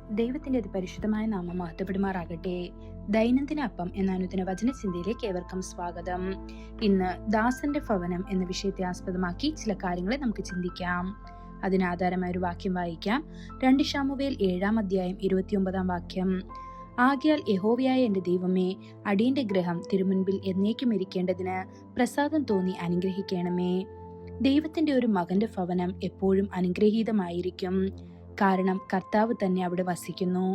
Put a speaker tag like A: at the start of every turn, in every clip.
A: ദൈവത്തിന്റെ അതിപരിശുദ്ധമായ നാമം മഹത്വപ്പെടുമാറാകട്ടെ. ദൈനംദിന അപ്പം എന്ന അനുദിന വചനചിന്തയിലേക്ക് ഏവർക്കും സ്വാഗതം. ഇന്ന് ദാസന്റെ ഭവനം എന്ന വിഷയത്തെ ആസ്പദമാക്കി ചില കാര്യങ്ങളെ നമുക്ക് ചിന്തിക്കാം. അതിനാധാരമായ ഒരു വാക്യം വായിക്കാം. 2 ശമൂവേൽ 7-ാം അധ്യായം 29-ാം വാക്യം. ആകയാൽ യഹോവയായ എന്റെ ദൈവമേ, അടിയന്റെ ഗ്രഹം തിരുമുൻപിൽ എന്നേക്കും ഇരിക്കേണ്ടതിന് പ്രസാദം തോന്നി അനുഗ്രഹിക്കണമേ. ദൈവത്തിന്റെ ഒരു മകന്റെ ഭവനം എപ്പോഴും അനുഗ്രഹീതമായിരിക്കും. കാരണം കർത്താവ് തന്നെ അവിടെ വസിക്കുന്നു.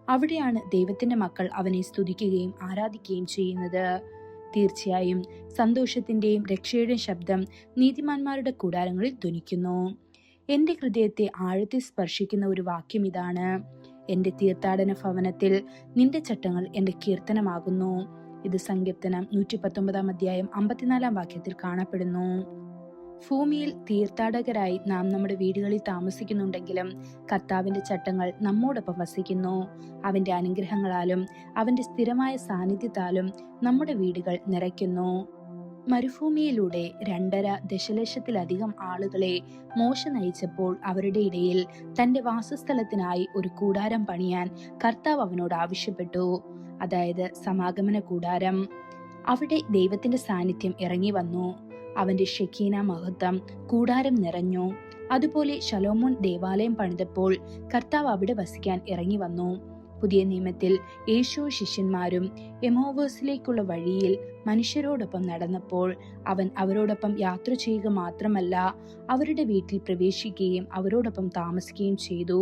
A: അവിടെയാണ് ദൈവത്തിന്റെ മക്കൾ അവനെ സ്തുതിക്കുകയും ആരാധിക്കുകയും ചെയ്യുന്നത്. തീർച്ചയായും സന്തോഷത്തിന്റെയും രക്ഷയുടെയും ശബ്ദം നീതിമാന്മാരുടെ കൂടാരങ്ങളിൽ ധ്വനിക്കുന്നു. എന്റെ ഹൃദയത്തെ ആഴത്തിൽ സ്പർശിക്കുന്ന ഒരു വാക്യം ഇതാണ്: എന്റെ തീർത്ഥാടന ഭവനത്തിൽ നിന്റെ ചട്ടങ്ങൾ എന്റെ കീർത്തനമാകുന്നു. ഇത് സങ്കീർത്തനം 119-ാം അധ്യായം 54-ാം വാക്യത്തിൽ കാണപ്പെടുന്നു. ഭൂമിയിൽ തീർത്ഥാടകരായി നാം നമ്മുടെ വീടുകളിൽ താമസിക്കുന്നുണ്ടെങ്കിലും കർത്താവിന്റെ ചട്ടങ്ങൾ നമ്മോടൊപ്പം വസിക്കുന്നു. അവന്റെ അനുഗ്രഹങ്ങളാലും അവന്റെ സ്ഥിരമായ സാന്നിധ്യത്താലും നമ്മുടെ വീടുകൾ നിറയ്ക്കുന്നു. മരുഭൂമിയിലൂടെ 2.5 ദശലക്ഷത്തിലധികം ആളുകളെ മോശ നയിച്ചപ്പോൾ അവരുടെ ഇടയിൽ തന്റെ വാസസ്ഥലത്തിനായി ഒരു കൂടാരം പണിയാൻ കർത്താവ് അവനോട് ആവശ്യപ്പെട്ടു. അതായത് സമാഗമന കൂടാരം. അവിടെ ദൈവത്തിന്റെ സാന്നിധ്യം ഇറങ്ങി വന്നു. അവന്റെ ഷെക്കീന മഹത്വം കൂടാരം നിറഞ്ഞു. അതുപോലെ ശലോമോൻ ദേവാലയം പണിതപ്പോൾ കർത്താവ് അവിടെ വസിക്കാൻ ഇറങ്ങി വന്നു. പുതിയ നിയമത്തിൽ യേശു ശിഷ്യന്മാരും എമോവേഴ്സിലേക്കുള്ള വഴിയിൽ മനുഷ്യരോടൊപ്പം നടന്നപ്പോൾ അവൻ അവരോടൊപ്പം യാത്ര ചെയ്യുക മാത്രമല്ല, അവരുടെ വീട്ടിൽ പ്രവേശിക്കുകയും അവരോടൊപ്പം താമസിക്കുകയും ചെയ്തു.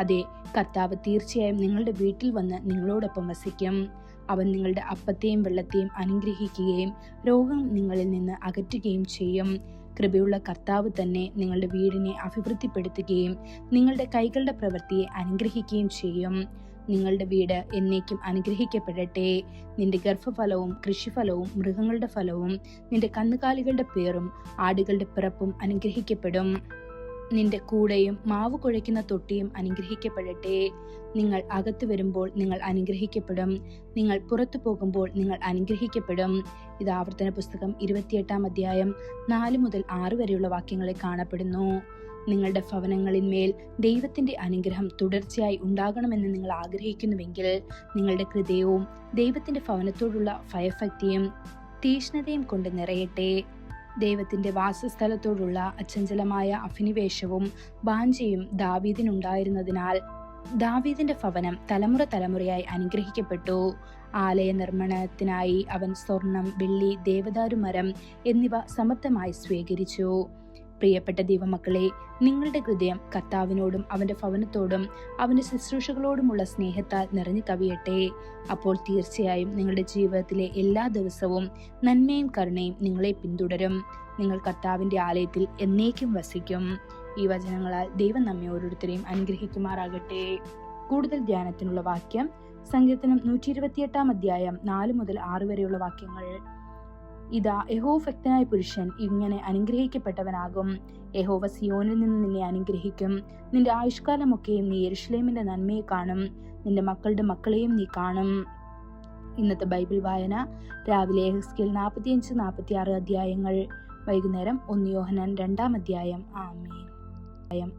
A: അതെ, കർത്താവ് തീർച്ചയായും നിങ്ങളുടെ വീട്ടിൽ വന്ന് നിങ്ങളോടൊപ്പം വസിക്കും. അവൻ നിങ്ങളുടെ അപ്പത്തെയും വെള്ളത്തെയും അനുഗ്രഹിക്കുകയും രോഗം നിങ്ങളിൽ നിന്ന് അകറ്റുകയും ചെയ്യും. കൃപയുള്ള കർത്താവ് തന്നെ നിങ്ങളുടെ വീടിനെ അഭിവൃദ്ധിപ്പെടുത്തുകയും നിങ്ങളുടെ കൈകളുടെ പ്രവൃത്തിയെ അനുഗ്രഹിക്കുകയും ചെയ്യും. നിങ്ങളുടെ വീട് എന്നേക്കും അനുഗ്രഹിക്കപ്പെടട്ടെ. നിന്റെ ഗർഭഫലവും കൃഷിഫലവും മൃഗങ്ങളുടെ ഫലവും നിന്റെ കന്നുകാലികളുടെ പേറും ആടുകളുടെ പിറപ്പും അനുഗ്രഹിക്കപ്പെടും. നിന്റെ കൂടയും മാവ് കുഴയ്ക്കുന്ന തൊട്ടിയും അനുഗ്രഹിക്കപ്പെടട്ടെ. നിങ്ങൾ അകത്തു വരുമ്പോൾ നിങ്ങൾ അനുഗ്രഹിക്കപ്പെടും. നിങ്ങൾ പുറത്തു പോകുമ്പോൾ നിങ്ങൾ അനുഗ്രഹിക്കപ്പെടും. ഇത് ആവർത്തന പുസ്തകം 28-ാം അധ്യായം 4 മുതൽ 6 വരെയുള്ള വാക്യങ്ങളിൽ കാണപ്പെടുന്നു. നിങ്ങളുടെ ഭവനങ്ങളിന്മേൽ ദൈവത്തിന്റെ അനുഗ്രഹം തുടർച്ചയായി ഉണ്ടാകണമെന്ന് നിങ്ങൾ ആഗ്രഹിക്കുന്നുവെങ്കിൽ നിങ്ങളുടെ ഹൃദയവും ദൈവത്തിന്റെ ഭവനത്തോടുള്ള ഭയഭക്തിയും തീക്ഷ്ണതയും കൊണ്ട് നിറയട്ടെ. ദൈവത്തിന്റെ വാസസ്ഥലത്തോടുള്ള അചഞ്ചലമായ അഭിനിവേശവും വാഞ്ചയും ദാവീദിനുണ്ടായിരുന്നതിനാൽ ദാവീദിന്റെ ഭവനം തലമുറ തലമുറയായി അനുഗ്രഹിക്കപ്പെട്ടു. ആലയ നിർമ്മാണത്തിനായി അവൻ സ്വർണം, വെള്ളി, ദേവദാരുമരം എന്നിവ സമർത്ഥമായി സ്വീകരിച്ചു. പ്രിയപ്പെട്ട ദൈവമക്കളെ, നിങ്ങളുടെ ഹൃദയം കർത്താവിനോടും അവന്റെ ഭവനത്തോടും അവന്റെ ശുശ്രൂഷകളോടുമുള്ള സ്നേഹത്താൽ നിറഞ്ഞു കവിയട്ടെ. അപ്പോൾ തീർച്ചയായും നിങ്ങളുടെ ജീവിതത്തിലെ എല്ലാ ദിവസവും നന്മയും കരുണയും നിങ്ങളെ പിന്തുടരും. നിങ്ങൾ കർത്താവിന്റെ ആലയത്തിൽ എന്നേക്കും വസിക്കും. ഈ വചനങ്ങളാൽ ദൈവം നമ്മെ ഓരോരുത്തരെയും അനുഗ്രഹിക്കുമാറാകട്ടെ. കൂടുതൽ ധ്യാനത്തിനുള്ള വാക്യം സങ്കീർത്തനം 128-ാം അധ്യായം 4 മുതൽ 6 വരെയുള്ള വാക്യങ്ങൾ. ഇതാ, യഹോവഭക്തനായ പുരുഷൻ ഇങ്ങനെ അനുഗ്രഹിക്കപ്പെട്ടവനാകും. യഹോവ സിയോനിൽ നിന്ന് നിന്നെ അനുഗ്രഹിക്കും. നിന്റെ ആയുഷ്കാലമൊക്കെയും നീ യെരൂശലേമിന്റെ നന്മയെ കാണും. നിന്റെ മക്കളുടെ മക്കളെയും നീ കാണും. ഇന്നത്തെ ബൈബിൾ വായന: രാവിലെ യെഹെസ്കേൽ 45-46 അധ്യായങ്ങൾ, വൈകുന്നേരം 1 യോഹന്നാൻ 2-ാം അധ്യായം. ആമേൻ.